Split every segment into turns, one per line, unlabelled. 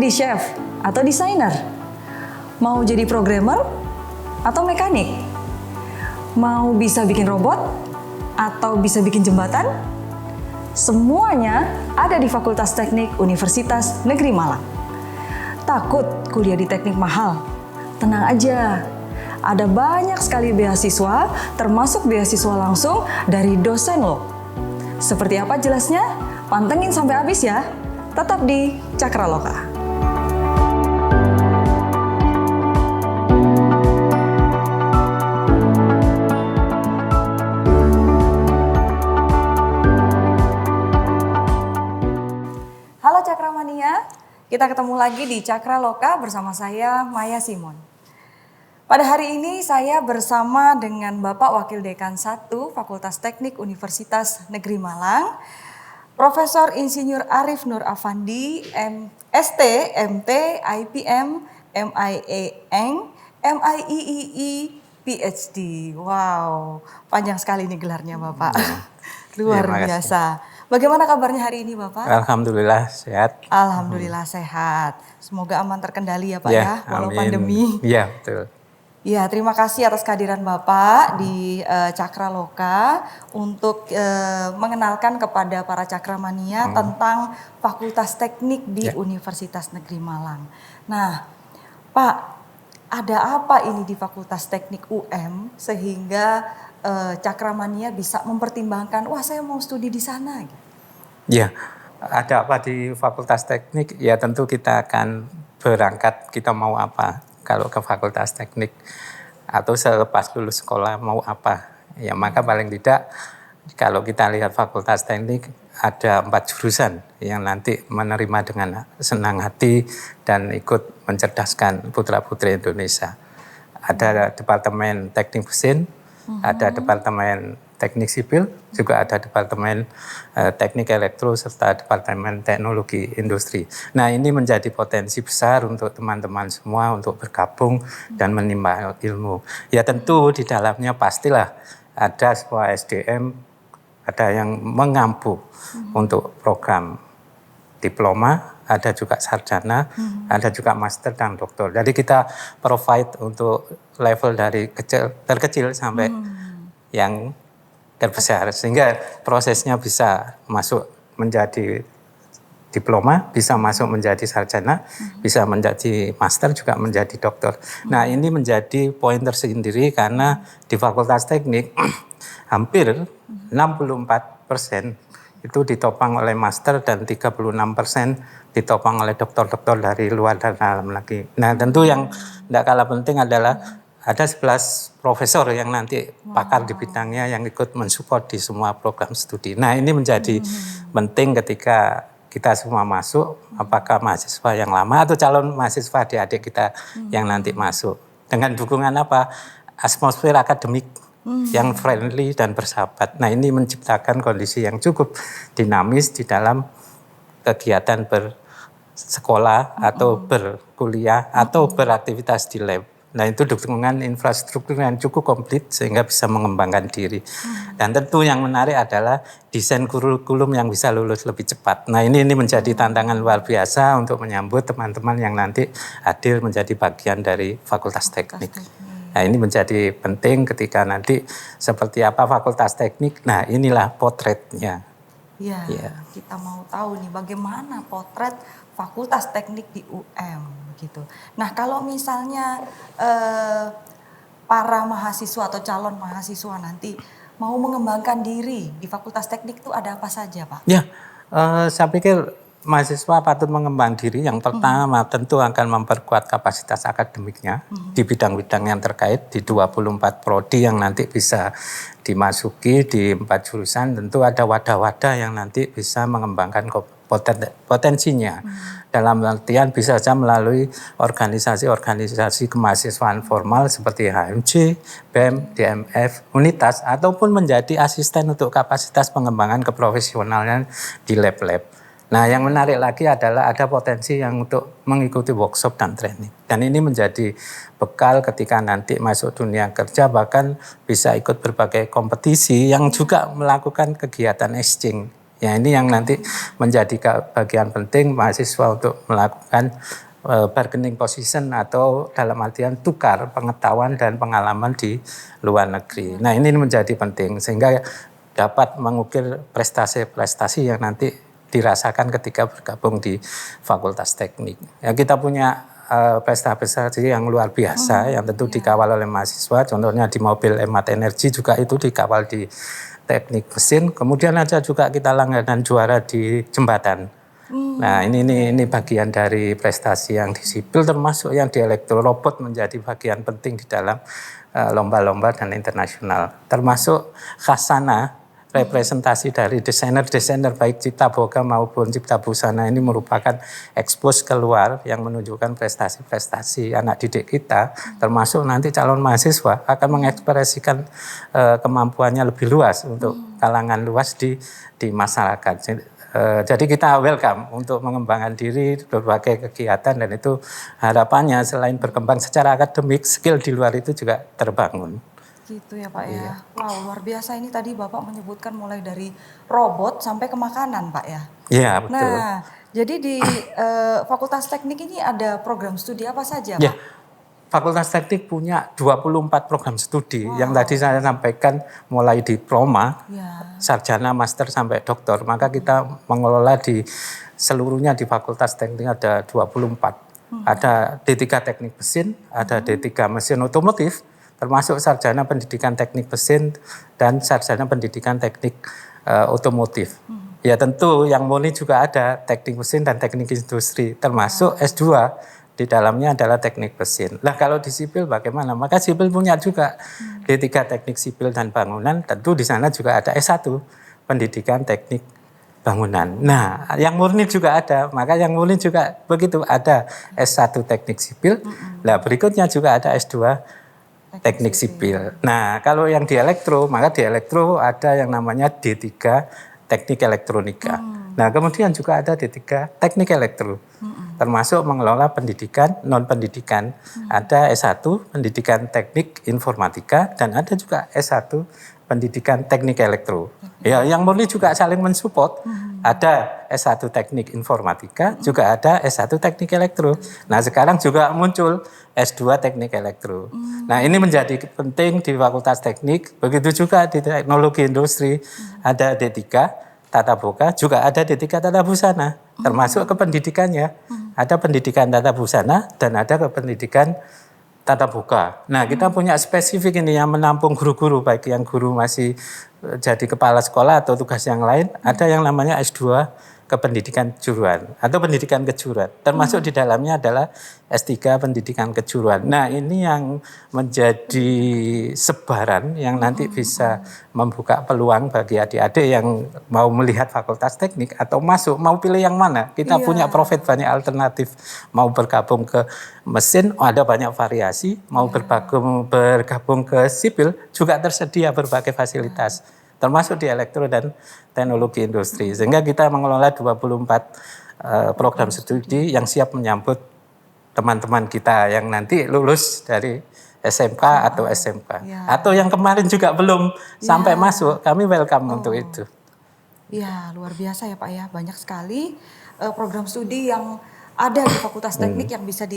jadi chef atau desainer? Mau jadi programmer atau mekanik? Mau bisa bikin robot atau bisa bikin jembatan? Semuanya ada di Fakultas Teknik Universitas Negeri Malang. Takut kuliah di teknik mahal? Tenang aja, ada banyak sekali beasiswa, termasuk beasiswa langsung dari dosen loh. Seperti apa jelasnya? Pantengin sampai habis ya. Tetap di Cakraloka. Halo Cakramania, kita ketemu lagi di Cakraloka bersama saya Maya Simon. Pada hari ini saya bersama dengan Bapak Wakil Dekan 1 Fakultas Teknik Universitas Negeri Malang, Profesor Insinyur Arif Nur Afandi, ST, MT, IPM, MIEng, MIII, PhD. Wow, panjang sekali ini gelarnya Bapak. Luar biasa. Bagaimana kabarnya hari ini Bapak?
Alhamdulillah sehat.
Alhamdulillah sehat. Semoga aman terkendali ya Pak ya, walau pandemi.
Iya betul.
Ya, terima kasih atas kehadiran Bapak di Cakraloka untuk mengenalkan kepada para Cakramania tentang Fakultas Teknik di Universitas Negeri Malang. Nah, Pak, ada apa ini di Fakultas Teknik UM sehingga Cakramania bisa mempertimbangkan, wah saya mau studi di sana gitu.
Ya, ada apa di Fakultas Teknik? Ya tentu kita akan berangkat, kita mau apa kalau ke Fakultas Teknik atau selepas lulus sekolah mau apa. Ya maka paling tidak kalau kita lihat Fakultas Teknik ada 4 jurusan yang nanti menerima dengan senang hati dan ikut mencerdaskan putra-putri Indonesia. Ada Departemen Teknik Mesin, ada Departemen Teknik Sipil, juga ada Departemen Teknik Elektro, serta Departemen Teknologi Industri. Nah ini menjadi potensi besar untuk teman-teman semua untuk bergabung dan menimba ilmu. Ya tentu di dalamnya pastilah ada sebuah SDM, ada yang mengampu untuk program diploma, ada juga sarjana, ada juga master dan doktor. Jadi kita provide untuk level dari terkecil sampai yang terbesar, sehingga prosesnya bisa masuk menjadi diploma, bisa masuk menjadi sarjana, bisa menjadi master, juga menjadi doktor. Nah ini menjadi poin tersendiri karena di Fakultas Teknik hampir 64% itu ditopang oleh master dan 36% ditopang oleh doktor-doktor dari luar dan dalam lagi. Nah tentu yang tidak kalah penting adalah ada 11 profesor yang nanti pakar di bidangnya yang ikut mensupport di semua program studi. Nah ini menjadi penting ketika kita semua masuk, apakah mahasiswa yang lama atau calon mahasiswa adik-adik kita yang nanti masuk. Dengan dukungan apa? Atmosfer akademik yang friendly dan bersahabat. Nah ini menciptakan kondisi yang cukup dinamis di dalam kegiatan bersekolah atau berkuliah atau beraktivitas di lab. Nah itu dukungan infrastruktur yang cukup komplit sehingga bisa mengembangkan diri. Dan tentu yang menarik adalah desain kurikulum yang bisa lulus lebih cepat. Nah ini menjadi tantangan luar biasa untuk menyambut teman-teman yang nanti hadir menjadi bagian dari Fakultas Teknik. Nah ini menjadi penting ketika nanti seperti apa Fakultas Teknik. Nah inilah potretnya.
Ya, kita mau tahu nih bagaimana potret Fakultas Teknik di UM gitu. Nah kalau misalnya para mahasiswa atau calon mahasiswa nanti mau mengembangkan diri di Fakultas Teknik itu ada apa saja Pak?
Ya, saya pikir mahasiswa patut mengembangkan diri. Yang pertama tentu akan memperkuat kapasitas akademiknya di bidang-bidang yang terkait di 24 prodi yang nanti bisa dimasuki di 4 jurusan. Tentu ada wadah-wadah yang nanti bisa mengembangkan potensinya. Dalam artian bisa saja melalui organisasi-organisasi kemahasiswaan formal seperti HMJ, BEM, DMF, Unitas, ataupun menjadi asisten untuk kapasitas pengembangan keprofesionalan di lab-lab. Nah yang menarik lagi adalah ada potensi yang untuk mengikuti workshop dan training. Dan ini menjadi bekal ketika nanti masuk dunia kerja, bahkan bisa ikut berbagai kompetisi yang juga melakukan kegiatan exchange Ya ini yang nanti menjadi bagian penting mahasiswa untuk melakukan bargaining position atau dalam artian tukar pengetahuan dan pengalaman di luar negeri. Nah ini menjadi penting sehingga dapat mengukir prestasi-prestasi yang nanti dirasakan ketika bergabung di Fakultas Teknik. Ya, kita punya prestasi yang luar biasa yang tentu dikawal oleh mahasiswa. Contohnya di mobil hemat energi juga itu dikawal di teknik mesin. Kemudian ada juga kita langganan juara di jembatan. Nah ini bagian dari prestasi yang di sipil termasuk yang di elektro. Robot menjadi bagian penting di dalam lomba-lomba dan internasional. Termasuk khasana representasi dari desainer-desainer baik Cipta Boga maupun Cipta Busana ini merupakan ekspos keluar yang menunjukkan prestasi-prestasi anak didik kita, termasuk nanti calon mahasiswa akan mengekspresikan kemampuannya lebih luas untuk kalangan luas di masyarakat. Jadi kita welcome untuk mengembangkan diri berbagai kegiatan dan itu harapannya selain berkembang secara akademik, skill di luar itu juga terbangun.
Gitu ya Pak ya. Wow, luar biasa ini tadi Bapak menyebutkan mulai dari robot sampai ke makanan Pak ya.
Iya, betul.
Nah, jadi di Fakultas Teknik ini ada program studi apa saja Pak?
Ya, Fakultas Teknik punya 24 program studi yang tadi saya sampaikan mulai diploma, sarjana, master sampai doktor. Maka kita mengelola di seluruhnya di Fakultas Teknik ada 24. Ada D3 Teknik Mesin, ada D3 Mesin Otomotif, termasuk sarjana pendidikan teknik mesin dan sarjana pendidikan teknik otomotif. Ya tentu yang murni juga ada teknik mesin dan teknik industri, termasuk S2 di dalamnya adalah teknik mesin. Nah kalau di sipil bagaimana? Maka sipil punya juga D3 teknik sipil dan bangunan, tentu di sana juga ada S1 pendidikan teknik bangunan. Nah yang murni juga ada, maka yang murni juga begitu, ada S1 teknik sipil, nah berikutnya juga ada S2 teknik sipil. Nah, kalau yang di elektro, maka di elektro ada yang namanya D3 teknik elektronika. Nah, kemudian juga ada D3 teknik elektro. Termasuk mengelola pendidikan, non-pendidikan. Ada S1 pendidikan teknik informatika dan ada juga S1 pendidikan teknik elektro. Ya, yang murni juga saling mensupport. Ada S1 teknik informatika, juga ada S1 teknik elektro. Nah, sekarang juga muncul S2 teknik elektro. Nah, ini menjadi penting di Fakultas Teknik. Begitu juga di teknologi industri ada D3 Tata Boga, juga ada D3 Tata Busana, termasuk kependidikannya. Ada pendidikan Tata Busana dan ada kependidikan Tata Boga. Nah, kita punya spesifik ini yang menampung guru-guru, baik yang guru masih jadi kepala sekolah atau tugas yang lain, ada yang namanya S2 kependidikan kejuruan atau pendidikan kejuruan. Termasuk di dalamnya adalah S3 pendidikan kejuruan. Nah, ini yang menjadi sebaran yang nanti bisa membuka peluang bagi adik-adik yang mau melihat Fakultas Teknik atau masuk, mau pilih yang mana. Kita punya profit banyak alternatif. Mau bergabung ke mesin, ada banyak variasi. Mau bergabung ke sipil, juga tersedia berbagai fasilitas. Termasuk di elektro dan teknologi industri. Sehingga kita mengelola 24 program studi yang siap menyambut teman-teman kita yang nanti lulus dari SMK atau SMK. Atau yang kemarin juga belum sampai masuk, kami welcome untuk itu.
Ya, luar biasa ya Pak ya. Banyak sekali program studi yang ada di Fakultas Teknik yang bisa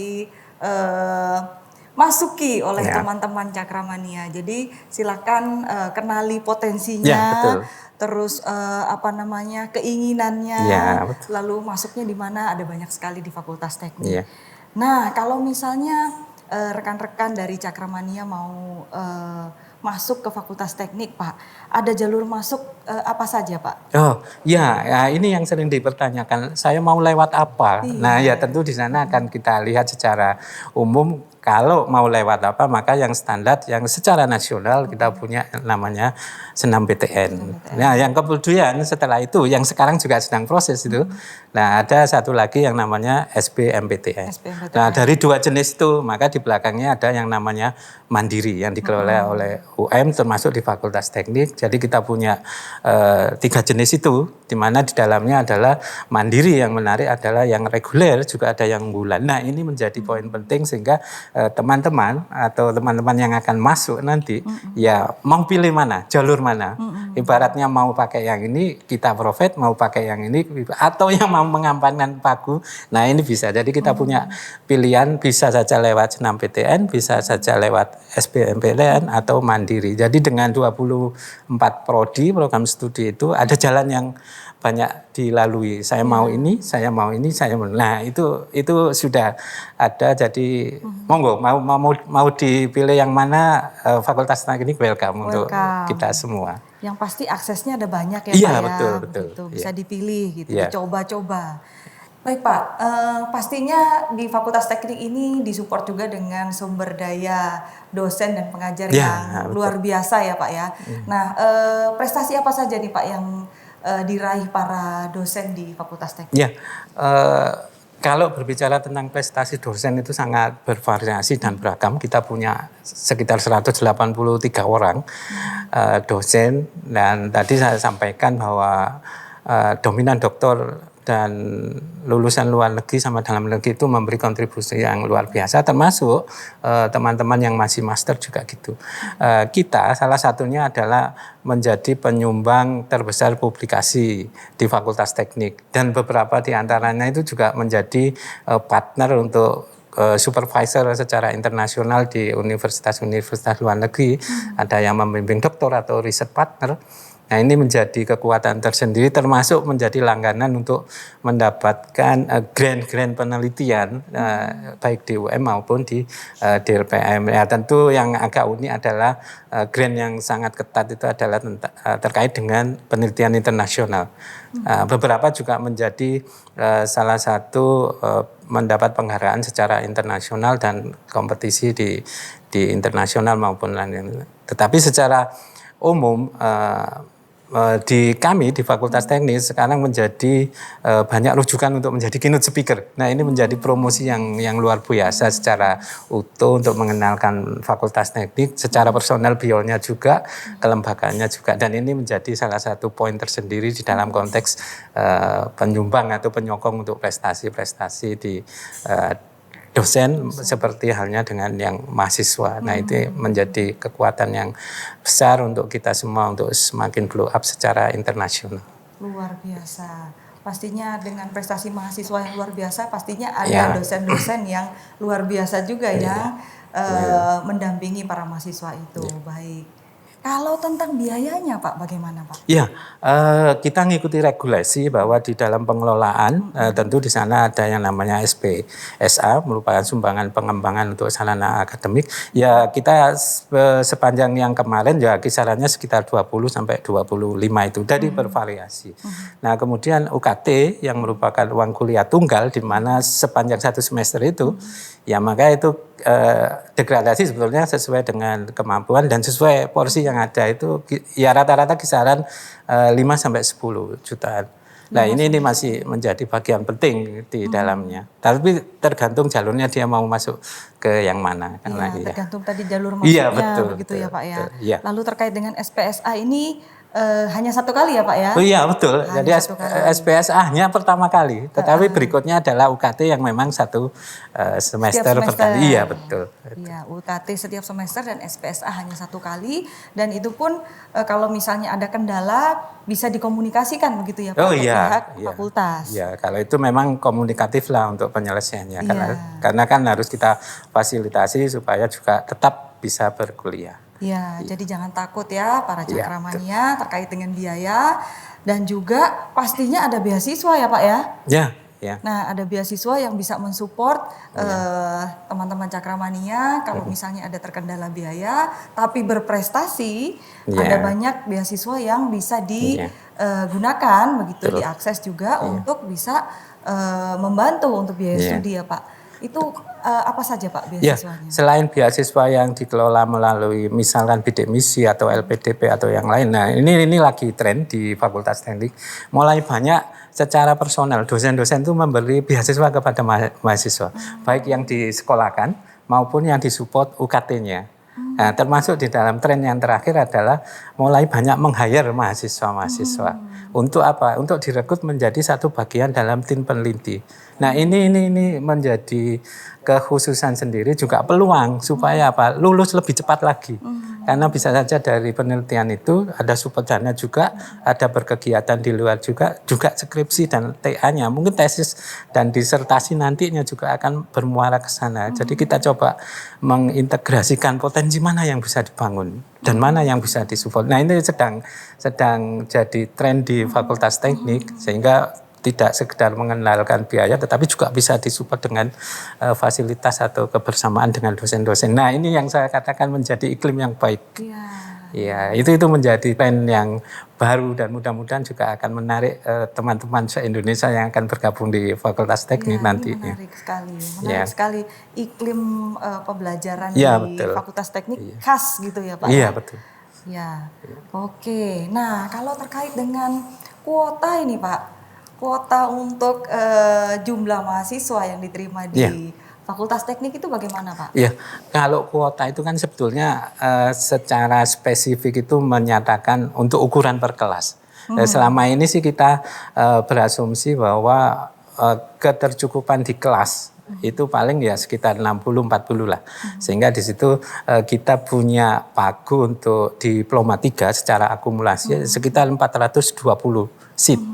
masuki oleh teman-teman Cakramania. Jadi silakan kenali potensinya,
betul.
Terus keinginannya, lalu masuknya di mana, ada banyak sekali di Fakultas Teknik. Nah, kalau misalnya rekan-rekan dari Cakramania mau masuk ke Fakultas Teknik, Pak, ada jalur masuk apa saja, Pak?
Oh, ya, ini yang sering dipertanyakan. Saya mau lewat apa? Nah, ya tentu di sana akan kita lihat secara umum. Kalau mau lewat apa, maka yang standar, yang secara nasional kita punya namanya senam PTN. Nah, yang kemudian setelah itu, yang sekarang juga sedang proses itu, nah ada satu lagi yang namanya SBMPTN. Nah, dari dua jenis itu, maka di belakangnya ada yang namanya mandiri, yang dikelola oleh UM, termasuk di Fakultas Teknik. Jadi kita punya 3 jenis itu, di mana di dalamnya adalah mandiri. Yang menarik adalah yang reguler, juga ada yang unggulan. Nah, ini menjadi poin penting sehingga teman-teman atau teman-teman yang akan masuk nanti ya mau pilih mana, jalur mana. Ibaratnya mau pakai yang ini kita provide, mau pakai yang ini, atau yang mau mengamankan pagu. Nah ini bisa. Jadi kita punya pilihan, bisa saja lewat senam PTN, bisa saja lewat SBMPTN atau mandiri. Jadi dengan 24 prodi program studi itu ada jalan yang banyak dilalui. Saya mau ini, saya mau ini, saya mau. Nah itu sudah ada. Jadi monggo mau dipilih yang mana, Fakultas Teknik welcome untuk kita semua.
Yang pasti aksesnya ada banyak ya
Iya,
Pak ya.
betul.
Begitu, bisa
Iya.
dipilih gitu,
Iya.
dicoba-coba. Baik Pak, pastinya di Fakultas Teknik ini disupport juga dengan sumber daya dosen dan pengajar
Ya,
yang
betul.
luar biasa ya Pak ya. Nah, prestasi apa saja nih Pak yang diraih para dosen di Fakultas Teknik?
Ya, kalau berbicara tentang prestasi dosen itu sangat bervariasi dan beragam. Kita punya sekitar 183 orang dosen, dan tadi saya sampaikan bahwa dominan doktor dan lulusan luar negeri sama dalam negeri itu memberi kontribusi yang luar biasa, termasuk teman-teman yang masih master juga gitu. Kita salah satunya adalah menjadi penyumbang terbesar publikasi di Fakultas Teknik, dan beberapa di antaranya itu juga menjadi partner untuk supervisor secara internasional di universitas-universitas luar negeri. Ada yang membimbing doktor atau riset partner. Nah ini menjadi kekuatan tersendiri, termasuk menjadi langganan untuk mendapatkan grant-grant penelitian baik di UM maupun di DLPM. Ya tentu yang agak unik adalah grant yang sangat ketat itu adalah terkait dengan penelitian internasional. Beberapa juga menjadi salah satu mendapat penghargaan secara internasional dan kompetisi di internasional maupun lain. Tetapi secara umum di kami di Fakultas Teknik sekarang menjadi banyak rujukan untuk menjadi keynote speaker. Nah ini menjadi promosi yang luar biasa secara utuh untuk mengenalkan Fakultas Teknik secara personal, bionya juga, kelembagaannya juga, dan ini menjadi salah satu poin tersendiri di dalam konteks penyumbang atau penyokong untuk prestasi-prestasi di dosen seperti halnya dengan yang mahasiswa. Nah itu menjadi kekuatan yang besar untuk kita semua untuk semakin blow up secara internasional.
Luar biasa. Pastinya dengan prestasi mahasiswa yang luar biasa, pastinya ada dosen-dosen yang luar biasa juga yang mendampingi para mahasiswa itu. Baik. Kalau tentang biayanya Pak, bagaimana Pak?
Ya, kita ngikuti regulasi bahwa di dalam pengelolaan tentu di sana ada yang namanya SPSA, merupakan sumbangan pengembangan untuk sarana akademik. Ya kita sepanjang yang kemarin ya kisarannya sekitar 20 sampai 25 itu, dari bervariasi. Nah kemudian UKT yang merupakan uang kuliah tunggal di mana sepanjang satu semester itu, ya maka itu degradasi sebetulnya sesuai dengan kemampuan dan sesuai porsi yang ada itu, ya rata-rata kisaran 5 sampai 10 jutaan. Nah ini masih menjadi bagian penting di dalamnya. Tapi tergantung jalurnya dia mau masuk ke yang mana.
Iya, tergantung tadi jalur masuknya, begitu ya Pak ya.
Ya.
Lalu terkait dengan SPSA ini hanya satu kali ya Pak ya?
Oh iya betul. Jadi SPSA-nya pertama kali, tetapi berikutnya adalah UKT yang memang satu semester pertama. Iya betul.
Iya, UKT setiap semester dan SPSA hanya satu kali, dan itu pun kalau misalnya ada kendala bisa dikomunikasikan begitu ya Pak, pihak fakultas.
Iya, kalau itu memang komunikatif lah untuk penyelesaiannya, karena kan harus kita fasilitasi supaya juga tetap bisa berkuliah.
Ya, jadi jangan takut ya para cakramania terkait dengan biaya, dan juga pastinya ada beasiswa ya Pak ya.
Ya.
Nah ada beasiswa yang bisa mensupport teman-teman cakramania kalau misalnya ada terkendala biaya, tapi berprestasi, ada banyak beasiswa yang bisa digunakan begitu, diakses juga untuk bisa membantu untuk biaya studi ya Pak. Itu apa saja Pak beasiswanya?
Ya, selain beasiswa yang dikelola melalui misalkan bidik misi atau LPDP atau yang lain. Nah ini lagi tren di Fakultas Teknik. Mulai banyak secara personal dosen-dosen itu memberi beasiswa kepada mahasiswa. Baik yang disekolahkan maupun yang disupport UKT-nya. Nah, termasuk di dalam tren yang terakhir adalah mulai banyak meng-hire mahasiswa-mahasiswa. Untuk apa? Untuk direkrut menjadi satu bagian dalam tim peneliti. Nah, ini menjadi kekhususan sendiri juga peluang supaya apa? Lulus lebih cepat lagi. Karena bisa saja dari penelitian itu ada support dana juga, ada berkegiatan di luar juga skripsi dan TA-nya, mungkin tesis dan disertasi nantinya juga akan bermuara ke sana. Jadi kita coba mengintegrasikan potensi mana yang bisa dibangun dan mana yang bisa disupport. Nah, ini sedang jadi tren di Fakultas Teknik sehingga tidak sekedar mengenalkan biaya, tetapi juga bisa disupport dengan fasilitas atau kebersamaan dengan dosen-dosen. Nah, ini yang saya katakan menjadi iklim yang baik. Ya, itu menjadi tren yang baru dan mudah-mudahan juga akan menarik teman-teman se-Indonesia yang akan bergabung di Fakultas Teknik nanti.
Menarik sekali iklim pembelajaran di Fakultas Teknik khas gitu ya Pak.
Iya, betul.
Ya, oke. Nah, kalau terkait dengan kuota ini Pak, kuota untuk jumlah mahasiswa yang diterima di Fakultas Teknik itu bagaimana Pak?
Iya, kalau kuota itu kan sebetulnya secara spesifik itu menyatakan untuk ukuran per kelas. Selama ini sih kita berasumsi bahwa ketercukupan di kelas itu paling ya sekitar 60-40 lah. Sehingga di situ kita punya pagu untuk diploma 3 secara akumulasi sekitar 420 seat.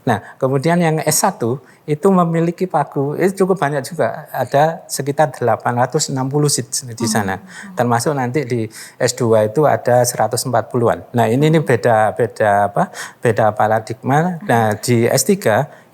Nah, kemudian yang S1 itu memiliki pagu, itu cukup banyak juga, ada sekitar 860 seat di sana. Termasuk nanti di S2 itu ada 140-an. Nah, ini beda paradigma. Nah, di S3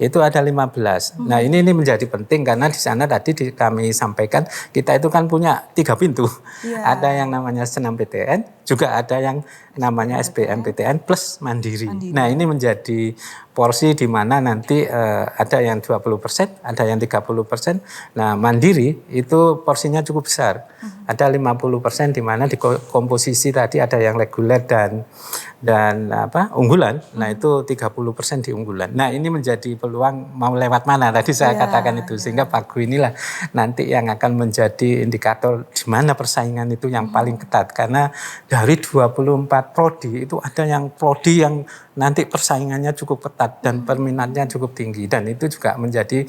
itu ada 15. Nah, ini menjadi penting karena di sana tadi kami sampaikan kita itu kan punya 3 pintu. Ada yang namanya SNMPTN, juga ada yang namanya SBMPTN plus mandiri. Nah, ini menjadi porsi di mana nanti ada yang 20%, ada yang 30%. Nah, mandiri itu porsinya cukup besar. Ada 50% di mana di komposisi tadi ada yang reguler dan unggulan. Nah, itu 30% di unggulan. Nah, ini menjadi peluang mau lewat mana tadi saya katakan itu. Sehingga pagu inilah nanti yang akan menjadi indikator di mana persaingan itu yang paling ketat. Karena dari 24 prodi itu ada yang prodi yang nanti persaingannya cukup ketat dan perminatnya cukup tinggi, dan itu juga menjadi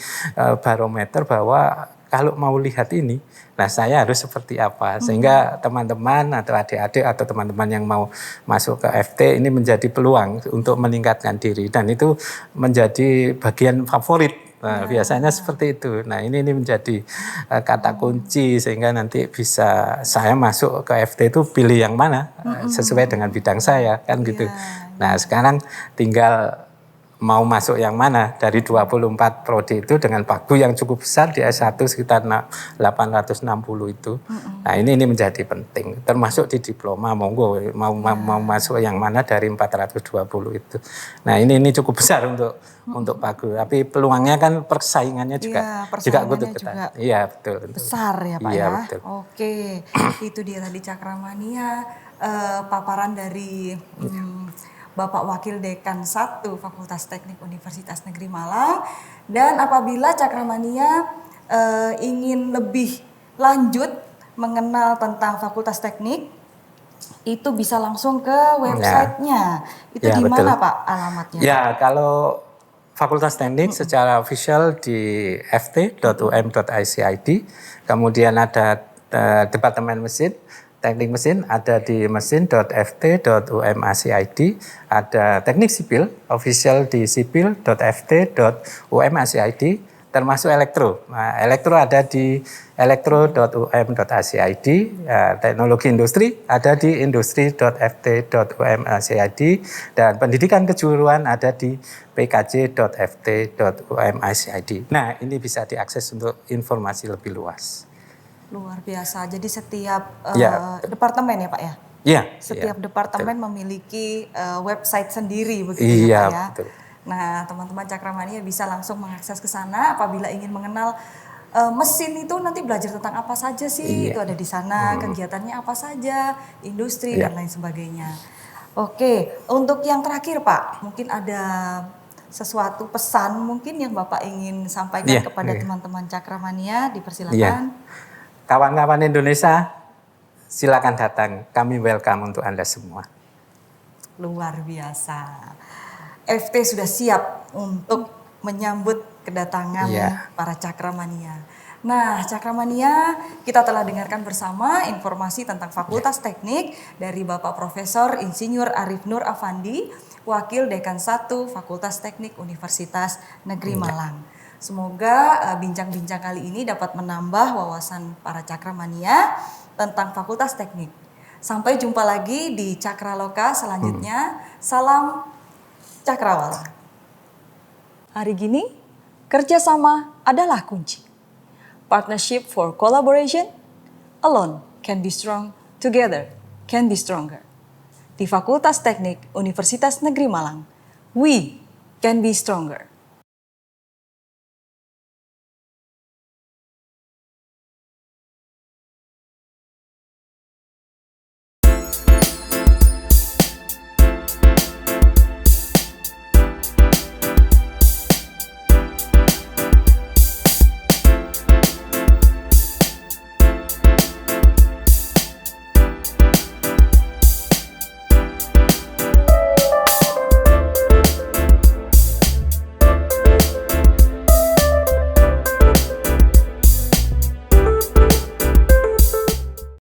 barometer bahwa kalau mau lihat ini, nah saya harus seperti apa, sehingga teman-teman atau adik-adik atau teman-teman yang mau masuk ke FT ini menjadi peluang untuk meningkatkan diri, dan itu menjadi bagian favorit. Nah, biasanya seperti itu. Nah, ini menjadi kata kunci sehingga nanti bisa saya masuk ke FT itu pilih yang mana sesuai dengan bidang saya kan gitu. Nah, sekarang tinggal mau masuk yang mana dari 24 prodi itu dengan pagu yang cukup besar di S1 sekitar 860 itu. Nah, ini menjadi penting. Termasuk di diploma monggo mau masuk yang mana dari 420 itu. Nah, ini cukup besar untuk pagu. Tapi peluangnya kan persaingannya juga cukup ketat. Iya, betul.
Besar ya Pak
ya.
Betul. Oke, itu dia tadi Cakramania paparan dari Bapak Wakil Dekan 1 Fakultas Teknik Universitas Negeri Malang. Dan apabila Cakramania ingin lebih lanjut mengenal tentang Fakultas Teknik, itu bisa langsung ke websitenya. Itu di mana Pak alamatnya? Ya,
kalau Fakultas Teknik secara official di ft.um.icid, kemudian ada Departemen Mesin, Teknik Mesin ada di mesin.ft.umacid, ada Teknik Sipil official di sipil.ft.umacid, termasuk elektro. Nah, elektro ada di elektro.um.acid, teknologi industri ada di industri.ft.umacid, dan pendidikan kejuruan ada di pkj.ft.umacid. Nah, ini bisa diakses untuk informasi lebih luas.
Luar biasa. Jadi setiap departemen ya Pak ya?
Iya.
Setiap departemen memiliki website sendiri begitu ya Pak ya?
Betul.
Nah, teman-teman Cakramania bisa langsung mengakses ke sana apabila ingin mengenal mesin itu nanti belajar tentang apa saja sih, itu ada di sana, kegiatannya apa saja, industri dan lain sebagainya. Oke, untuk yang terakhir Pak, mungkin ada sesuatu pesan mungkin yang Bapak ingin sampaikan kepada teman-teman Cakramania, dipersilakan.
Kawan-kawan Indonesia, silakan datang, kami welcome untuk Anda semua.
Luar biasa. FT sudah siap untuk menyambut kedatangan
Iya.
para Cakramania. Nah, Cakramania, kita telah dengarkan bersama informasi tentang Fakultas Teknik dari Bapak Profesor Insinyur Arif Nur Afandi, Wakil Dekan 1 Fakultas Teknik Universitas Negeri Malang. Semoga bincang-bincang kali ini dapat menambah wawasan para Cakramania tentang Fakultas Teknik. Sampai jumpa lagi di Cakraloka selanjutnya. Salam Cakrawala. Hari gini, kerjasama adalah kunci. Partnership for collaboration, alone can be strong, together can be stronger. Di Fakultas Teknik Universitas Negeri Malang, we can be stronger.